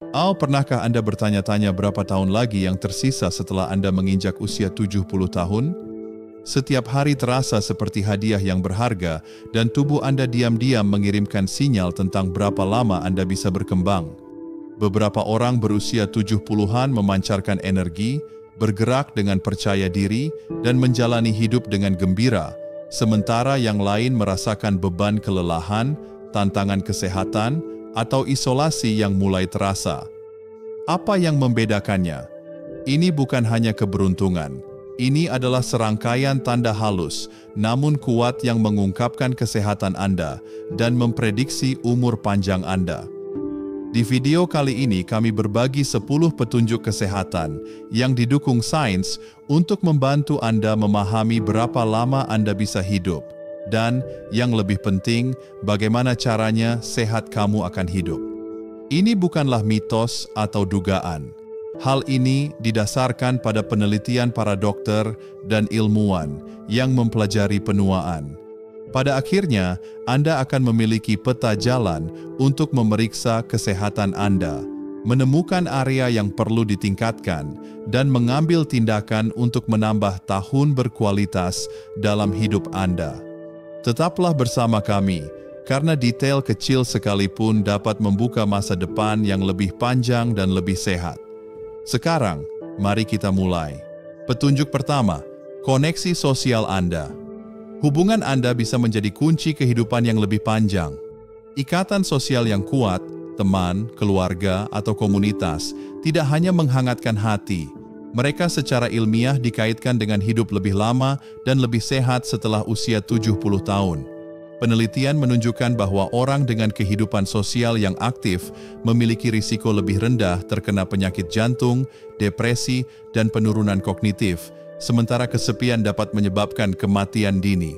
Pernahkah Anda bertanya-tanya berapa tahun lagi yang tersisa setelah Anda menginjak usia 70 tahun? Setiap hari terasa seperti hadiah yang berharga dan tubuh Anda diam-diam mengirimkan sinyal tentang berapa lama Anda bisa berkembang. Beberapa orang berusia 70-an memancarkan energi, bergerak dengan percaya diri, dan menjalani hidup dengan gembira, sementara yang lain merasakan beban kelelahan, tantangan kesehatan, atau isolasi yang mulai terasa. Apa yang membedakannya? Ini bukan hanya keberuntungan. Ini adalah serangkaian tanda halus, namun kuat yang mengungkapkan kesehatan Anda dan memprediksi umur panjang Anda. Di video kali ini kami berbagi 10 petunjuk kesehatan yang didukung sains untuk membantu Anda memahami berapa lama Anda bisa hidup. Dan yang lebih penting, bagaimana caranya sehat kamu akan hidup. Ini bukanlah mitos atau dugaan. Hal ini didasarkan pada penelitian para dokter dan ilmuwan yang mempelajari penuaan. Pada akhirnya, Anda akan memiliki peta jalan untuk memeriksa kesehatan Anda, menemukan area yang perlu ditingkatkan, dan mengambil tindakan untuk menambah tahun berkualitas dalam hidup Anda. Tetaplah bersama kami, karena detail kecil sekalipun dapat membuka masa depan yang lebih panjang dan lebih sehat. Sekarang, mari kita mulai. Petunjuk pertama, koneksi sosial Anda. Hubungan Anda bisa menjadi kunci kehidupan yang lebih panjang. Ikatan sosial yang kuat, teman, keluarga, atau komunitas, tidak hanya menghangatkan hati. Mereka secara ilmiah dikaitkan dengan hidup lebih lama dan lebih sehat setelah usia 70 tahun. Penelitian menunjukkan bahwa orang dengan kehidupan sosial yang aktif memiliki risiko lebih rendah terkena penyakit jantung, depresi, dan penurunan kognitif, sementara kesepian dapat menyebabkan kematian dini.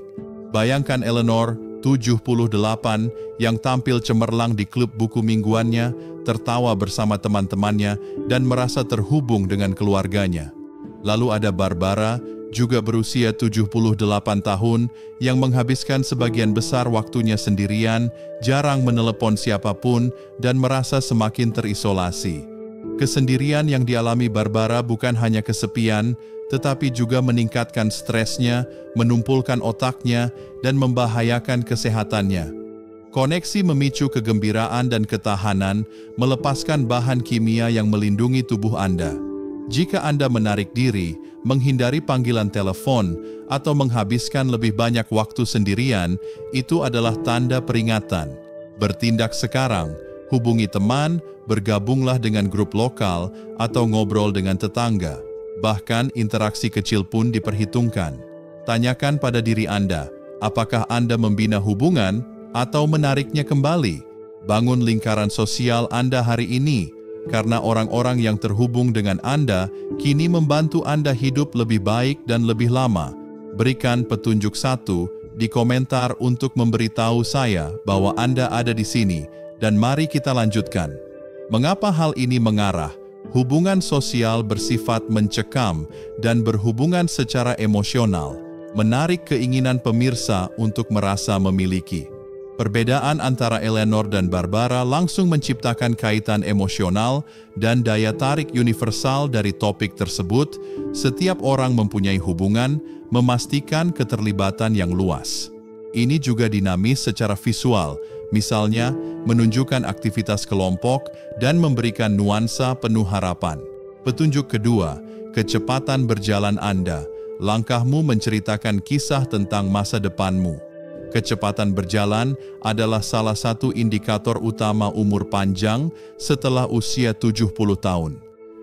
Bayangkan Eleanor, 78, yang tampil cemerlang di klub buku mingguannya, tertawa bersama teman-temannya, dan merasa terhubung dengan keluarganya. Lalu ada Barbara, juga berusia 78 tahun, yang menghabiskan sebagian besar waktunya sendirian, jarang menelepon siapapun, dan merasa semakin terisolasi. Kesendirian yang dialami Barbara bukan hanya kesepian, tetapi juga meningkatkan stresnya, menumpulkan otaknya, dan membahayakan kesehatannya. Koneksi memicu kegembiraan dan ketahanan, melepaskan bahan kimia yang melindungi tubuh Anda. Jika Anda menarik diri, menghindari panggilan telepon, atau menghabiskan lebih banyak waktu sendirian, itu adalah tanda peringatan. Bertindak sekarang, hubungi teman, bergabunglah dengan grup lokal, atau ngobrol dengan tetangga. Bahkan interaksi kecil pun diperhitungkan. Tanyakan pada diri Anda, apakah Anda membina hubungan atau menariknya kembali? Bangun lingkaran sosial Anda hari ini, karena orang-orang yang terhubung dengan Anda kini membantu Anda hidup lebih baik dan lebih lama. Berikan petunjuk 1 di komentar untuk memberitahu saya bahwa Anda ada di sini, dan mari kita lanjutkan. Mengapa hal ini mengarah? Hubungan sosial bersifat mencekam dan berhubungan secara emosional, menarik keinginan pemirsa untuk merasa memiliki. Perbedaan antara Eleanor dan Barbara langsung menciptakan kaitan emosional dan daya tarik universal dari topik tersebut. Setiap orang mempunyai hubungan, memastikan keterlibatan yang luas. Ini juga dinamis secara visual, misalnya menunjukkan aktivitas kelompok dan memberikan nuansa penuh harapan. Petunjuk kedua, kecepatan berjalan Anda. Langkahmu menceritakan kisah tentang masa depanmu. Kecepatan berjalan adalah salah satu indikator utama umur panjang setelah usia 70 tahun.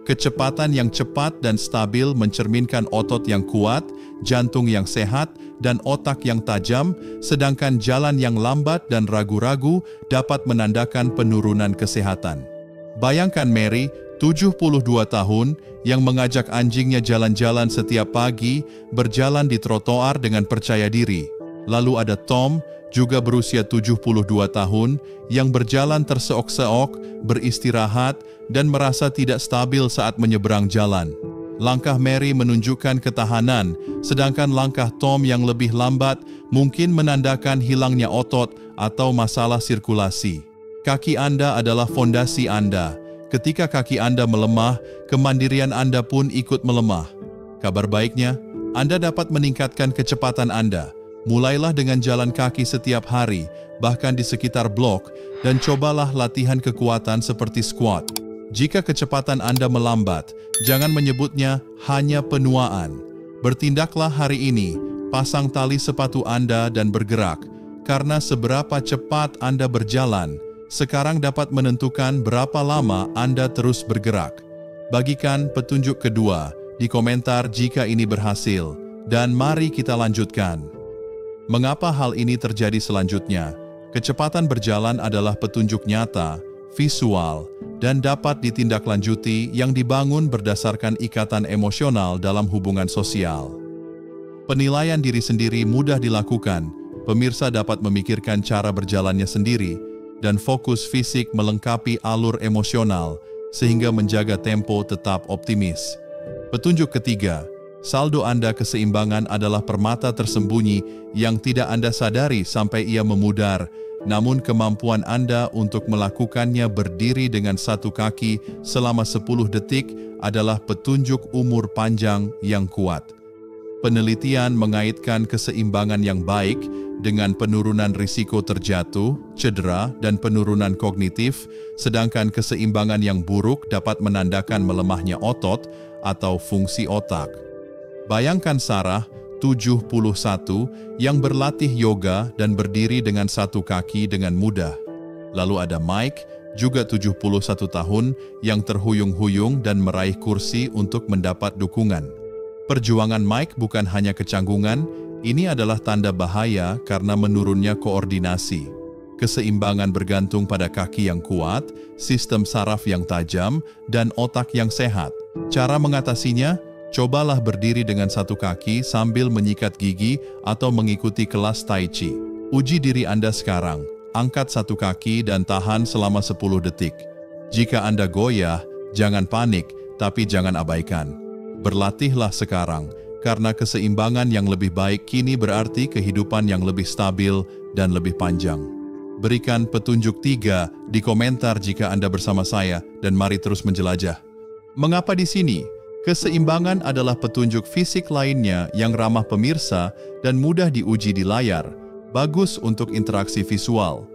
Kecepatan yang cepat dan stabil mencerminkan otot yang kuat, jantung yang sehat, dan otak yang tajam, sedangkan jalan yang lambat dan ragu-ragu dapat menandakan penurunan kesehatan. Bayangkan Mary, 72 tahun, yang mengajak anjingnya jalan-jalan setiap pagi, berjalan di trotoar dengan percaya diri. Lalu ada Tom, juga berusia 72 tahun, yang berjalan terseok-seok, beristirahat, dan merasa tidak stabil saat menyeberang jalan. Langkah Mary menunjukkan ketahanan, sedangkan langkah Tom yang lebih lambat mungkin menandakan hilangnya otot atau masalah sirkulasi. Kaki Anda adalah fondasi Anda. Ketika kaki Anda melemah, kemandirian Anda pun ikut melemah. Kabar baiknya, Anda dapat meningkatkan kecepatan Anda. Mulailah dengan jalan kaki setiap hari, bahkan di sekitar blok, dan cobalah latihan kekuatan seperti squat. Jika kecepatan Anda melambat, jangan menyebutnya hanya penuaan. Bertindaklah hari ini, pasang tali sepatu Anda dan bergerak, karena seberapa cepat Anda berjalan, sekarang dapat menentukan berapa lama Anda terus bergerak. Bagikan petunjuk kedua di komentar jika ini berhasil, dan mari kita lanjutkan. Mengapa hal ini terjadi selanjutnya? Kecepatan berjalan adalah petunjuk nyata, visual, dan dapat ditindaklanjuti yang dibangun berdasarkan ikatan emosional dalam hubungan sosial. Penilaian diri sendiri mudah dilakukan. Pemirsa dapat memikirkan cara berjalannya sendiri, dan fokus fisik melengkapi alur emosional, sehingga menjaga tempo tetap optimis. Petunjuk ketiga, saldo Anda keseimbangan adalah permata tersembunyi yang tidak Anda sadari sampai ia memudar, namun kemampuan Anda untuk melakukannya berdiri dengan satu kaki selama 10 detik adalah petunjuk umur panjang yang kuat. Penelitian mengaitkan keseimbangan yang baik dengan penurunan risiko terjatuh, cedera, dan penurunan kognitif, sedangkan keseimbangan yang buruk dapat menandakan melemahnya otot atau fungsi otak. Bayangkan Sarah, 71, yang berlatih yoga dan berdiri dengan satu kaki dengan mudah. Lalu ada Mike, juga 71 tahun, yang terhuyung-huyung dan meraih kursi untuk mendapat dukungan. Perjuangan Mike bukan hanya kecanggungan, ini adalah tanda bahaya karena menurunnya koordinasi. Keseimbangan bergantung pada kaki yang kuat, sistem saraf yang tajam, dan otak yang sehat. Cara mengatasinya, cobalah berdiri dengan satu kaki sambil menyikat gigi atau mengikuti kelas Tai Chi. Uji diri Anda sekarang, angkat satu kaki dan tahan selama 10 detik. Jika Anda goyah, jangan panik, tapi jangan abaikan. Berlatihlah sekarang, karena keseimbangan yang lebih baik kini berarti kehidupan yang lebih stabil dan lebih panjang. Berikan petunjuk 3 di komentar jika Anda bersama saya, dan mari terus menjelajah. Mengapa di sini? Keseimbangan adalah petunjuk fisik lainnya yang ramah pemirsa dan mudah diuji di layar, bagus untuk interaksi visual.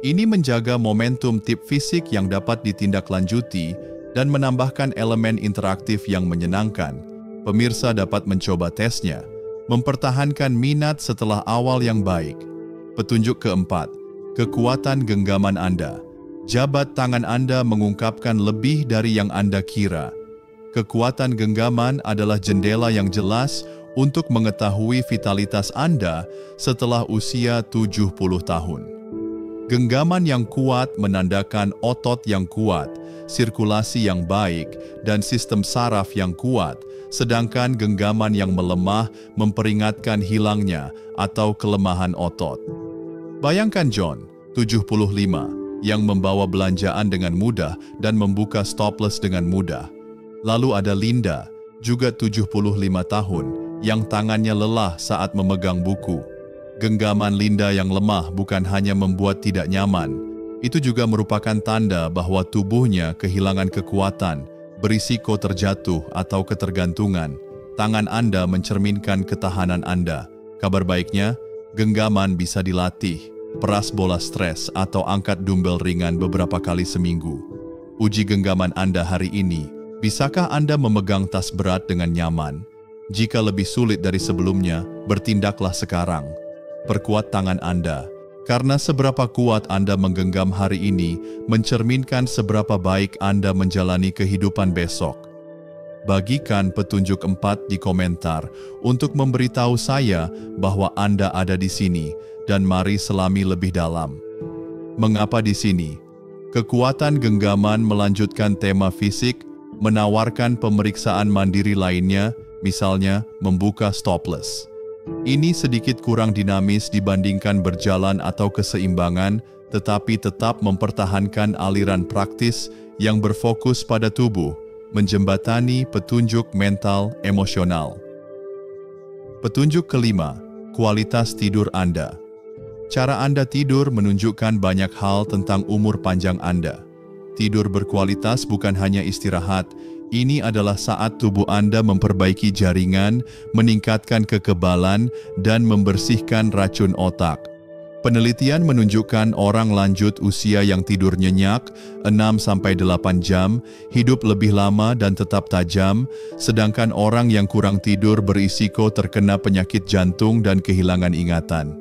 Ini menjaga momentum tip fisik yang dapat ditindaklanjuti dan menambahkan elemen interaktif yang menyenangkan. Pemirsa dapat mencoba tesnya, mempertahankan minat setelah awal yang baik. Petunjuk keempat, kekuatan genggaman Anda. Jabat tangan Anda mengungkapkan lebih dari yang Anda kira. Kekuatan genggaman adalah jendela yang jelas untuk mengetahui vitalitas Anda setelah usia 70 tahun. Genggaman yang kuat menandakan otot yang kuat, sirkulasi yang baik, dan sistem saraf yang kuat, sedangkan genggaman yang melemah memperingatkan hilangnya atau kelemahan otot. Bayangkan John, 75, yang membawa belanjaan dengan mudah dan membuka stopless dengan mudah. Lalu ada Linda, juga 75 tahun, yang tangannya lelah saat memegang buku. Genggaman Linda yang lemah bukan hanya membuat tidak nyaman, itu juga merupakan tanda bahwa tubuhnya kehilangan kekuatan, berisiko terjatuh atau ketergantungan. Tangan Anda mencerminkan ketahanan Anda. Kabar baiknya, genggaman bisa dilatih. Peras bola stres atau angkat dumbbell ringan beberapa kali seminggu. Uji genggaman Anda hari ini. Bisakah Anda memegang tas berat dengan nyaman? Jika lebih sulit dari sebelumnya, bertindaklah sekarang. Perkuat tangan Anda, karena seberapa kuat Anda menggenggam hari ini mencerminkan seberapa baik Anda menjalani kehidupan besok. Bagikan petunjuk 4 di komentar untuk memberitahu saya bahwa Anda ada di sini, dan mari selami lebih dalam. Mengapa di sini? Kekuatan genggaman melanjutkan tema fisik, menawarkan pemeriksaan mandiri lainnya, misalnya membuka stopless. Ini sedikit kurang dinamis dibandingkan berjalan atau keseimbangan, tetapi tetap mempertahankan aliran praktis yang berfokus pada tubuh, menjembatani petunjuk mental emosional. Petunjuk kelima, kualitas tidur Anda. Cara Anda tidur menunjukkan banyak hal tentang umur panjang Anda. Tidur berkualitas bukan hanya istirahat, ini adalah saat tubuh Anda memperbaiki jaringan, meningkatkan kekebalan, dan membersihkan racun otak. Penelitian menunjukkan orang lanjut usia yang tidur nyenyak 6-8 jam, hidup lebih lama dan tetap tajam, sedangkan orang yang kurang tidur berisiko terkena penyakit jantung dan kehilangan ingatan.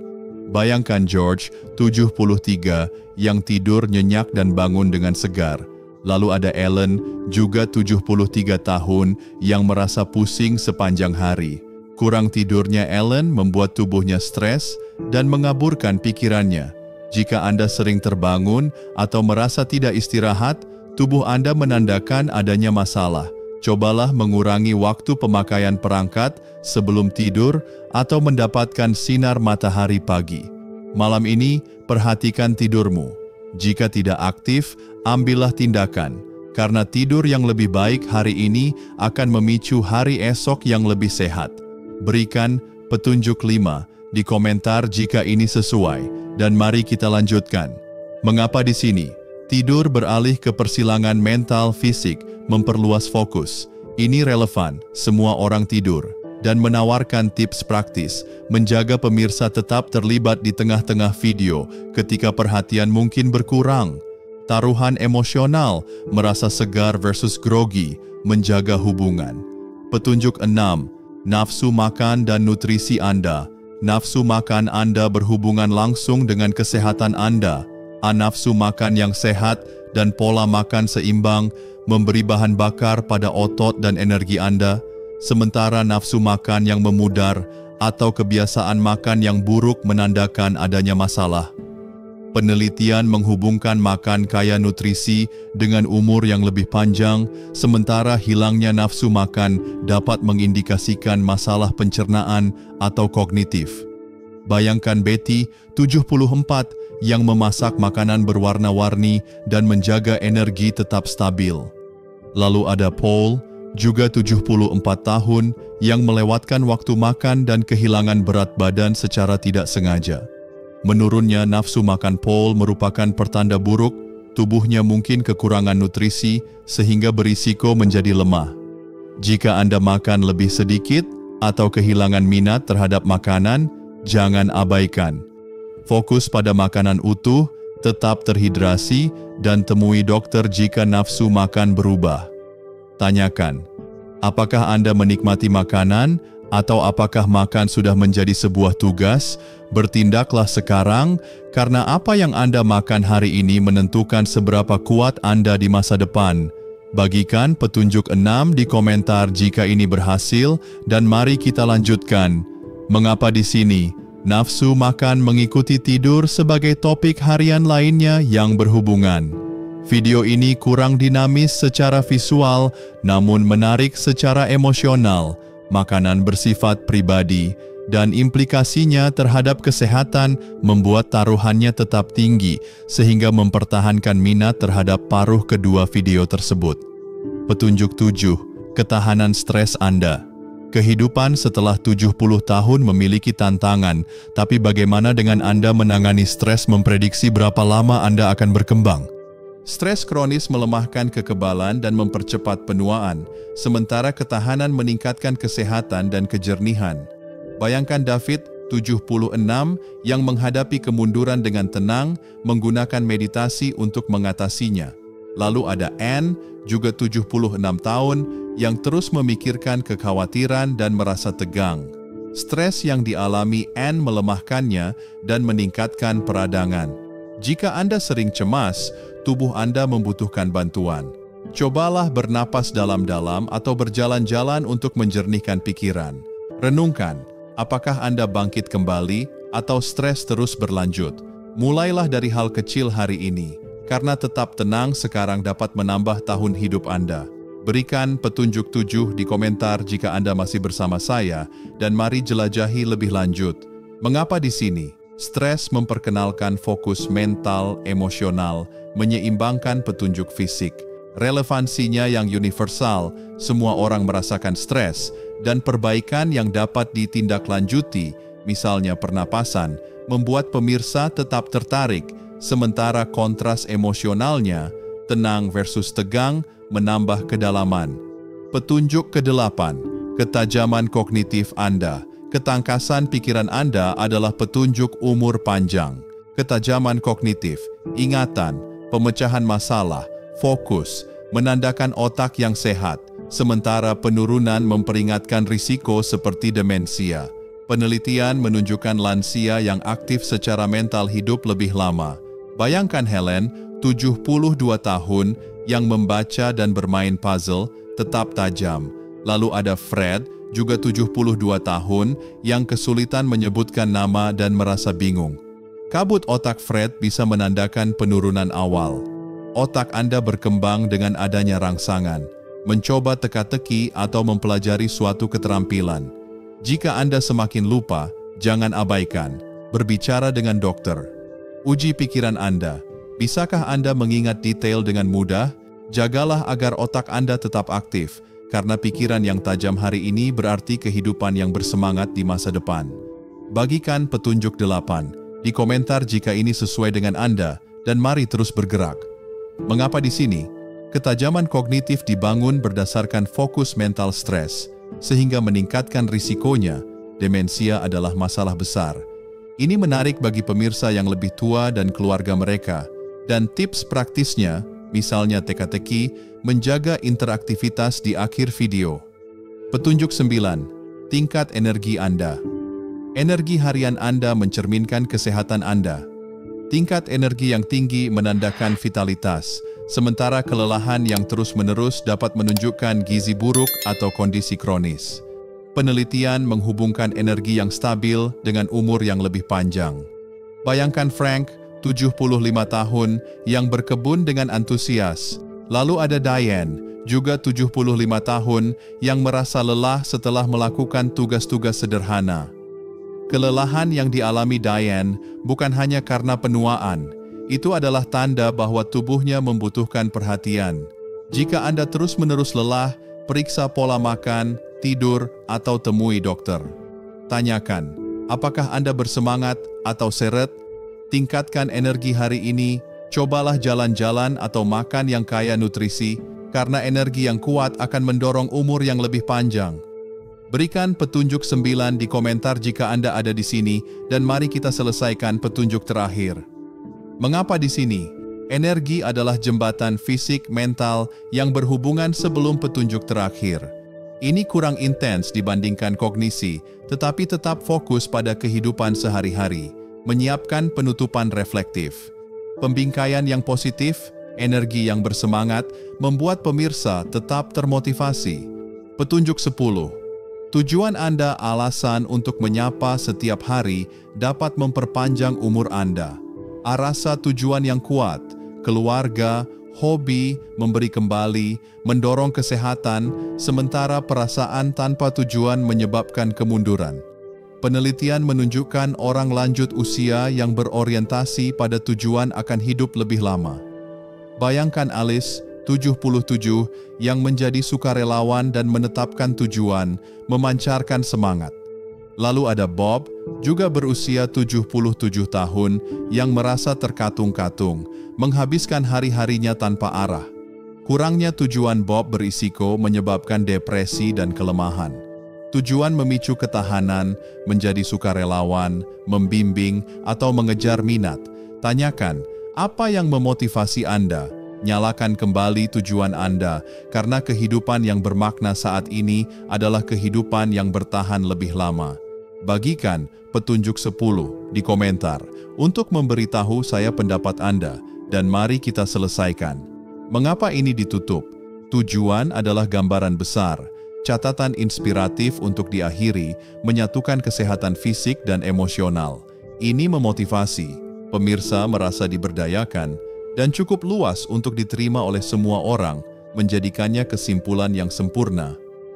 Bayangkan George, 73, yang tidur nyenyak dan bangun dengan segar. Lalu ada Ellen, juga 73 tahun, yang merasa pusing sepanjang hari. Kurang tidurnya Ellen membuat tubuhnya stres dan mengaburkan pikirannya. Jika Anda sering terbangun atau merasa tidak istirahat, tubuh Anda menandakan adanya masalah. Cobalah mengurangi waktu pemakaian perangkat sebelum tidur atau mendapatkan sinar matahari pagi. Malam ini, perhatikan tidurmu. Jika tidak aktif, ambillah tindakan. Karena tidur yang lebih baik hari ini akan memicu hari esok yang lebih sehat. Berikan petunjuk 5 di komentar jika ini sesuai, dan mari kita lanjutkan. Mengapa di sini? Tidur beralih ke persilangan mental fisik, memperluas fokus. Ini relevan, semua orang tidur, dan menawarkan tips praktis, menjaga pemirsa tetap terlibat di tengah-tengah video ketika perhatian mungkin berkurang. Taruhan emosional, merasa segar versus grogi, menjaga hubungan. Petunjuk 6. Nafsu makan dan nutrisi Anda. Nafsu makan Anda berhubungan langsung dengan kesehatan Anda. Nafsu makan yang sehat dan pola makan seimbang memberi bahan bakar pada otot dan energi Anda, sementara nafsu makan yang memudar atau kebiasaan makan yang buruk menandakan adanya masalah. Penelitian menghubungkan makan kaya nutrisi dengan umur yang lebih panjang, sementara hilangnya nafsu makan dapat mengindikasikan masalah pencernaan atau kognitif. Bayangkan Betty, 74, yang memasak makanan berwarna-warni dan menjaga energi tetap stabil. Lalu ada Paul, juga 74 tahun, yang melewatkan waktu makan dan kehilangan berat badan secara tidak sengaja. Menurunnya nafsu makan Paul merupakan pertanda buruk, tubuhnya mungkin kekurangan nutrisi sehingga berisiko menjadi lemah. Jika Anda makan lebih sedikit atau kehilangan minat terhadap makanan, jangan abaikan. Fokus pada makanan utuh, tetap terhidrasi, dan temui dokter jika nafsu makan berubah. Tanyakan, apakah Anda menikmati makanan atau apakah makan sudah menjadi sebuah tugas? Bertindaklah sekarang, karena apa yang Anda makan hari ini menentukan seberapa kuat Anda di masa depan. Bagikan petunjuk 6 di komentar jika ini berhasil, dan mari kita lanjutkan. Mengapa di sini? Nafsu makan mengikuti tidur sebagai topik harian lainnya yang berhubungan. Video ini kurang dinamis secara visual, namun menarik secara emosional. Makanan bersifat pribadi, dan implikasinya terhadap kesehatan membuat taruhannya tetap tinggi, sehingga mempertahankan minat terhadap paruh kedua video tersebut. Petunjuk 7. Ketahanan stres Anda. Kehidupan setelah 70 tahun memiliki tantangan, tapi bagaimana dengan Anda menangani stres memprediksi berapa lama Anda akan berkembang? Stres kronis melemahkan kekebalan dan mempercepat penuaan, sementara ketahanan meningkatkan kesehatan dan kejernihan. Bayangkan David, 76, yang menghadapi kemunduran dengan tenang, menggunakan meditasi untuk mengatasinya. Lalu ada Anne, juga 76 tahun, yang terus memikirkan kekhawatiran dan merasa tegang. Stres yang dialami Anne melemahkannya dan meningkatkan peradangan. Jika Anda sering cemas, tubuh Anda membutuhkan bantuan. Cobalah bernapas dalam-dalam atau berjalan-jalan untuk menjernihkan pikiran. Renungkan, apakah Anda bangkit kembali atau stres terus berlanjut? Mulailah dari hal kecil hari ini, karena tetap tenang sekarang dapat menambah tahun hidup Anda. Berikan petunjuk 7 di komentar jika Anda masih bersama saya, dan mari jelajahi lebih lanjut. Mengapa di sini? Stres memperkenalkan fokus mental, emosional, menyeimbangkan petunjuk fisik. Relevansinya yang universal, semua orang merasakan stres, dan perbaikan yang dapat ditindaklanjuti, misalnya pernapasan, membuat pemirsa tetap tertarik, sementara kontras emosionalnya tenang versus tegang, menambah kedalaman. Petunjuk ke-8, ketajaman kognitif Anda. Ketangkasan pikiran Anda adalah petunjuk umur panjang. Ketajaman kognitif, ingatan, pemecahan masalah, fokus, menandakan otak yang sehat, sementara penurunan memperingatkan risiko seperti demensia. Penelitian menunjukkan lansia yang aktif secara mental hidup lebih lama. Bayangkan Helen, 72 tahun, yang membaca dan bermain puzzle, tetap tajam. Lalu ada Fred, juga 72 tahun, yang kesulitan menyebutkan nama dan merasa bingung. Kabut otak Fred bisa menandakan penurunan awal. Otak Anda berkembang dengan adanya rangsangan, mencoba teka-teki atau mempelajari suatu keterampilan. Jika Anda semakin lupa, jangan abaikan. Berbicara dengan dokter. Uji pikiran Anda. Bisakah Anda mengingat detail dengan mudah? Jagalah agar otak Anda tetap aktif, karena pikiran yang tajam hari ini berarti kehidupan yang bersemangat di masa depan. Bagikan petunjuk 8 di komentar jika ini sesuai dengan Anda, dan mari terus bergerak. Mengapa di sini? Ketajaman kognitif dibangun berdasarkan fokus mental stres, sehingga meningkatkan risikonya. Demensia adalah masalah besar. Ini menarik bagi pemirsa yang lebih tua dan keluarga mereka, dan tips praktisnya, misalnya teka-teki, menjaga interaktivitas di akhir video. Petunjuk 9. Tingkat energi Anda. Energi harian Anda mencerminkan kesehatan Anda. Tingkat energi yang tinggi menandakan vitalitas, sementara kelelahan yang terus-menerus dapat menunjukkan gizi buruk atau kondisi kronis. Penelitian menghubungkan energi yang stabil dengan umur yang lebih panjang. Bayangkan Frank, 75 tahun, yang berkebun dengan antusias. Lalu ada Diane, juga 75 tahun, yang merasa lelah setelah melakukan tugas-tugas sederhana. Kelelahan yang dialami Diane bukan hanya karena penuaan, itu adalah tanda bahwa tubuhnya membutuhkan perhatian. Jika Anda terus-menerus lelah, periksa pola makan, tidur, atau temui dokter. Tanyakan, apakah Anda bersemangat atau seret? Tingkatkan energi hari ini, cobalah jalan-jalan atau makan yang kaya nutrisi, karena energi yang kuat akan mendorong umur yang lebih panjang. Berikan petunjuk 9 di komentar jika Anda ada di sini, dan mari kita selesaikan petunjuk terakhir. Mengapa di sini? Energi adalah jembatan fisik mental yang berhubungan sebelum petunjuk terakhir. Ini kurang intens dibandingkan kognisi, tetapi tetap fokus pada kehidupan sehari-hari, menyiapkan penutupan reflektif. Pembingkaian yang positif, energi yang bersemangat, membuat pemirsa tetap termotivasi. Petunjuk 10. Tujuan Anda alasan untuk menyapa setiap hari dapat memperpanjang umur Anda. Rasa tujuan yang kuat, keluarga, hobi, memberi kembali, mendorong kesehatan, sementara perasaan tanpa tujuan menyebabkan kemunduran. Penelitian menunjukkan orang lanjut usia yang berorientasi pada tujuan akan hidup lebih lama. Bayangkan Alice, 77, yang menjadi sukarelawan dan menetapkan tujuan, memancarkan semangat. Lalu ada Bob, juga berusia 77 tahun, yang merasa terkatung-katung, menghabiskan hari-harinya tanpa arah. Kurangnya tujuan Bob berisiko menyebabkan depresi dan kelemahan. Tujuan memicu ketahanan, menjadi sukarelawan, membimbing, atau mengejar minat. Tanyakan, apa yang memotivasi Anda? Nyalakan kembali tujuan Anda, karena kehidupan yang bermakna saat ini adalah kehidupan yang bertahan lebih lama. Bagikan petunjuk 10 di komentar untuk memberitahu saya pendapat Anda, dan mari kita selesaikan. Mengapa ini ditutup? Tujuan adalah gambaran besar. Catatan inspiratif untuk diakhiri, menyatukan kesehatan fisik dan emosional. Ini memotivasi, pemirsa merasa diberdayakan, dan cukup luas untuk diterima oleh semua orang, menjadikannya kesimpulan yang sempurna.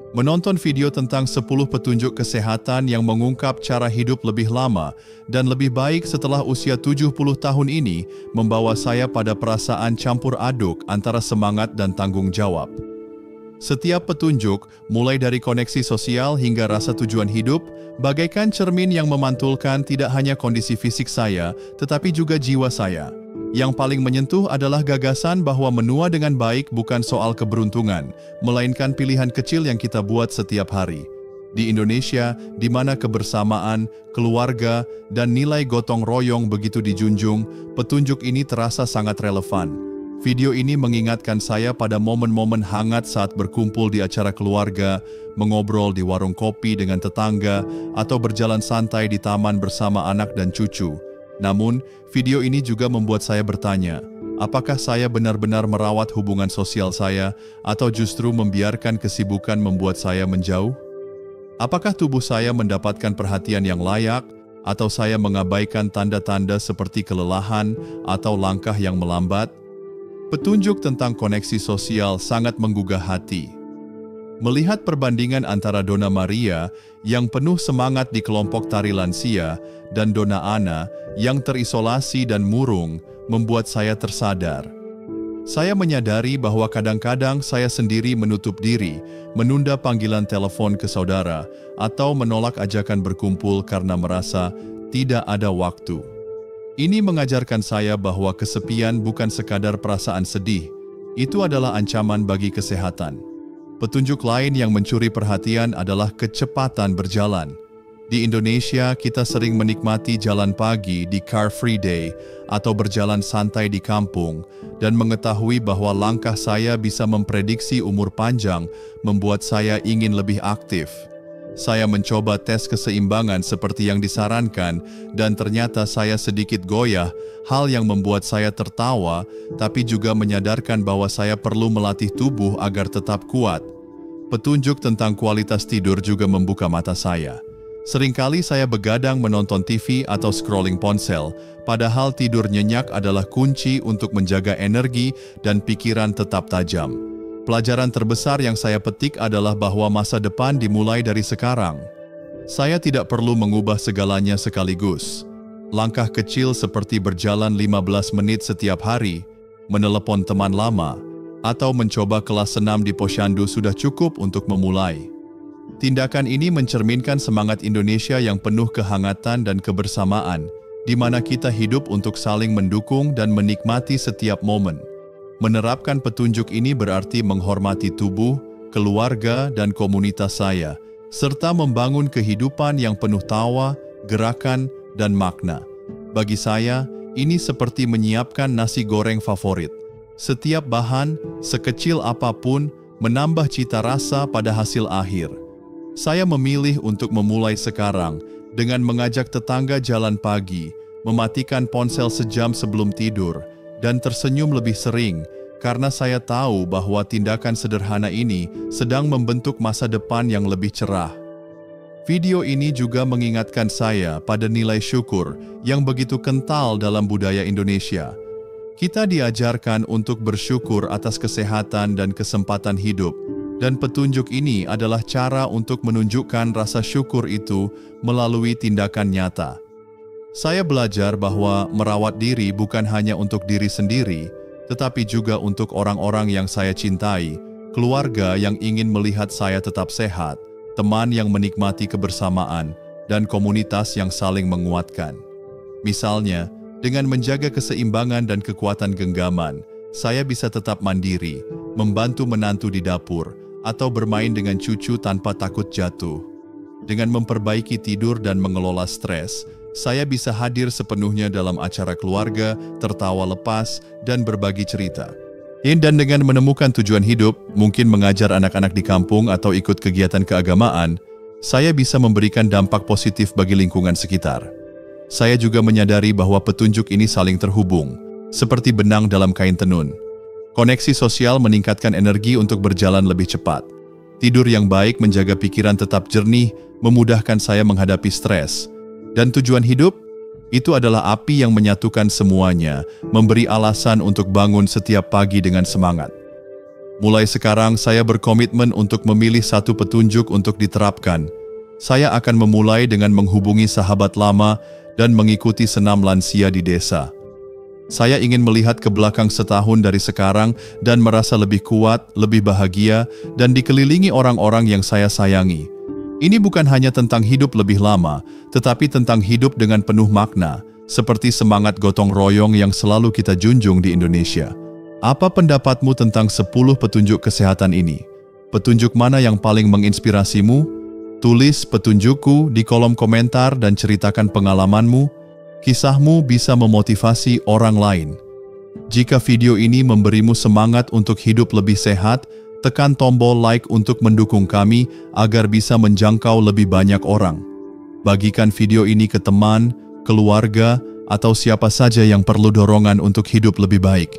Menonton video tentang 10 petunjuk kesehatan yang mengungkap cara hidup lebih lama dan lebih baik setelah usia 70 tahun ini membawa saya pada perasaan campur aduk antara semangat dan tanggung jawab. Setiap petunjuk, mulai dari koneksi sosial hingga rasa tujuan hidup, bagaikan cermin yang memantulkan tidak hanya kondisi fisik saya, tetapi juga jiwa saya. Yang paling menyentuh adalah gagasan bahwa menua dengan baik bukan soal keberuntungan, melainkan pilihan kecil yang kita buat setiap hari. Di Indonesia, di mana kebersamaan, keluarga, dan nilai gotong royong begitu dijunjung, petunjuk ini terasa sangat relevan. Video ini mengingatkan saya pada momen-momen hangat saat berkumpul di acara keluarga, mengobrol di warung kopi dengan tetangga, atau berjalan santai di taman bersama anak dan cucu. Namun, video ini juga membuat saya bertanya, apakah saya benar-benar merawat hubungan sosial saya, atau justru membiarkan kesibukan membuat saya menjauh? Apakah tubuh saya mendapatkan perhatian yang layak, atau saya mengabaikan tanda-tanda seperti kelelahan atau langkah yang melambat? Petunjuk tentang koneksi sosial sangat menggugah hati. Melihat perbandingan antara Donna Maria yang penuh semangat di kelompok tari lansia dan Donna Ana yang terisolasi dan murung membuat saya tersadar. Saya menyadari bahwa kadang-kadang saya sendiri menutup diri, menunda panggilan telepon ke saudara, atau menolak ajakan berkumpul karena merasa tidak ada waktu. Ini mengajarkan saya bahwa kesepian bukan sekadar perasaan sedih, itu adalah ancaman bagi kesehatan. Petunjuk lain yang mencuri perhatian adalah kecepatan berjalan. Di Indonesia, kita sering menikmati jalan pagi di Car Free Day atau berjalan santai di kampung dan mengetahui bahwa langkah saya bisa memprediksi umur panjang membuat saya ingin lebih aktif. Saya mencoba tes keseimbangan seperti yang disarankan dan ternyata saya sedikit goyah, hal yang membuat saya tertawa tapi juga menyadarkan bahwa saya perlu melatih tubuh agar tetap kuat. Petunjuk tentang kualitas tidur juga membuka mata saya. Seringkali saya begadang menonton TV atau scrolling ponsel, padahal tidur nyenyak adalah kunci untuk menjaga energi dan pikiran tetap tajam. Pelajaran terbesar yang saya petik adalah bahwa masa depan dimulai dari sekarang. Saya tidak perlu mengubah segalanya sekaligus. Langkah kecil seperti berjalan 15 menit setiap hari, menelepon teman lama, atau mencoba kelas senam di posyandu sudah cukup untuk memulai. Tindakan ini mencerminkan semangat Indonesia yang penuh kehangatan dan kebersamaan, di mana kita hidup untuk saling mendukung dan menikmati setiap momen. Menerapkan petunjuk ini berarti menghormati tubuh, keluarga, dan komunitas saya, serta membangun kehidupan yang penuh tawa, gerakan, dan makna. Bagi saya, ini seperti menyiapkan nasi goreng favorit. Setiap bahan, sekecil apapun, menambah cita rasa pada hasil akhir. Saya memilih untuk memulai sekarang dengan mengajak tetangga jalan pagi, mematikan ponsel sejam sebelum tidur, dan tersenyum lebih sering karena saya tahu bahwa tindakan sederhana ini sedang membentuk masa depan yang lebih cerah. Video ini juga mengingatkan saya pada nilai syukur yang begitu kental dalam budaya Indonesia. Kita diajarkan untuk bersyukur atas kesehatan dan kesempatan hidup, dan petunjuk ini adalah cara untuk menunjukkan rasa syukur itu melalui tindakan nyata. Saya belajar bahwa merawat diri bukan hanya untuk diri sendiri, tetapi juga untuk orang-orang yang saya cintai, keluarga yang ingin melihat saya tetap sehat, teman yang menikmati kebersamaan, dan komunitas yang saling menguatkan. Misalnya, dengan menjaga keseimbangan dan kekuatan genggaman, saya bisa tetap mandiri, membantu menantu di dapur, atau bermain dengan cucu tanpa takut jatuh. Dengan memperbaiki tidur dan mengelola stres, saya bisa hadir sepenuhnya dalam acara keluarga, tertawa lepas, dan berbagi cerita. Dan dengan menemukan tujuan hidup, mungkin mengajar anak-anak di kampung atau ikut kegiatan keagamaan, saya bisa memberikan dampak positif bagi lingkungan sekitar. Saya juga menyadari bahwa petunjuk ini saling terhubung, seperti benang dalam kain tenun. Koneksi sosial meningkatkan energi untuk berjalan lebih cepat. Tidur yang baik menjaga pikiran tetap jernih, memudahkan saya menghadapi stres. Dan tujuan hidup, itu adalah api yang menyatukan semuanya, memberi alasan untuk bangun setiap pagi dengan semangat. Mulai sekarang saya berkomitmen untuk memilih satu petunjuk untuk diterapkan. Saya akan memulai dengan menghubungi sahabat lama dan mengikuti senam lansia di desa. Saya ingin melihat ke belakang setahun dari sekarang dan merasa lebih kuat, lebih bahagia, dan dikelilingi orang-orang yang saya sayangi. Ini bukan hanya tentang hidup lebih lama, tetapi tentang hidup dengan penuh makna, seperti semangat gotong royong yang selalu kita junjung di Indonesia. Apa pendapatmu tentang 10 petunjuk kesehatan ini? Petunjuk mana yang paling menginspirasimu? Tulis petunjukku di kolom komentar dan ceritakan pengalamanmu. Kisahmu bisa memotivasi orang lain. Jika video ini memberimu semangat untuk hidup lebih sehat, tekan tombol like untuk mendukung kami agar bisa menjangkau lebih banyak orang. Bagikan video ini ke teman, keluarga, atau siapa saja yang perlu dorongan untuk hidup lebih baik.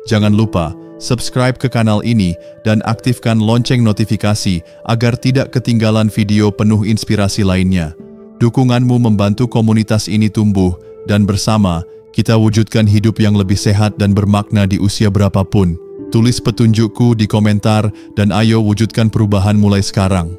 Jangan lupa subscribe ke kanal ini dan aktifkan lonceng notifikasi agar tidak ketinggalan video penuh inspirasi lainnya. Dukunganmu membantu komunitas ini tumbuh dan bersama kita wujudkan hidup yang lebih sehat dan bermakna di usia berapapun. Tulis petunjukku di komentar dan ayo wujudkan perubahan mulai sekarang.